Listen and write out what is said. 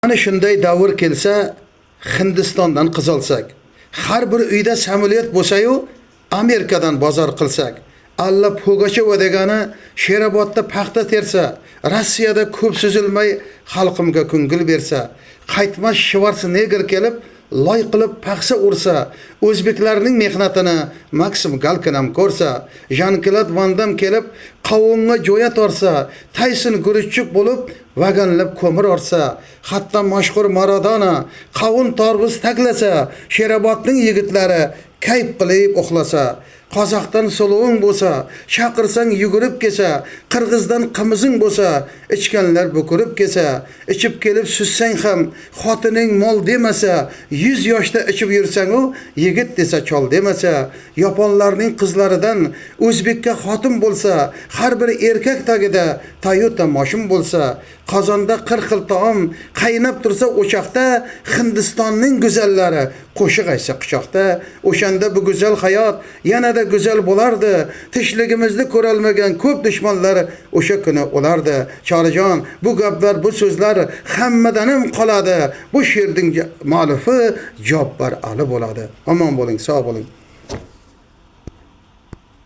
Ana shunday davr kelsa, Hindistondan qiz olsak, har bir uyda samolyot bo'lsa-yu, Amerikadan bozor qilsak, alla Pugacheva degani Sherobodda paxta tersa, Rossiyada ko'p suzilmay xalqimga ko'ngil bersa, qaytmas Schwarzenegger kelib loy qilib paxsa ursa, o'zbeklarning mehnatini Maxim Galkin ham ko'rsa, Jean-Claude Van Damme kelib qovunga jo'ya torsa, Tyson Guruchchuk bo'lib vagonlab ko'mir orsa, hatto mashhur Maradona qovun torbuz taklasa, Sherobodning yigitlari kayf qilib uxlasa, Qozoqdan soloving bo'lsa, chaqirsang yugurib kelsa, Qirg'izdan qimizing bo'lsa, ichganlar bukirib kelsa, ichib kelib sussang ham xotining mol demasa, 100 yoshda ichib yursang u yigit desa chol demasa, Yaponlarning qizlaridan o'zbekka xotin bo'lsa, har bir erkak tagida Toyota mashina bo'lsa, qozonda 40 xil taom qaynab tursa o'choqda, Hindistonning go'zallari qo'shiq aytsa quchoqda, o'shanda bu go'zal hayot yanada go'zal bo'lardi. Tishligimizni ko'rolmagan ko'p dushmanlar o'sha kuni o'lardi. Chorijon, bu gaplar, bu so'zlar hammadanim qoladi. Bu she'rning muallifi Jabbar Ali bo'ladi. Omon bo'ling, sog' bo'ling.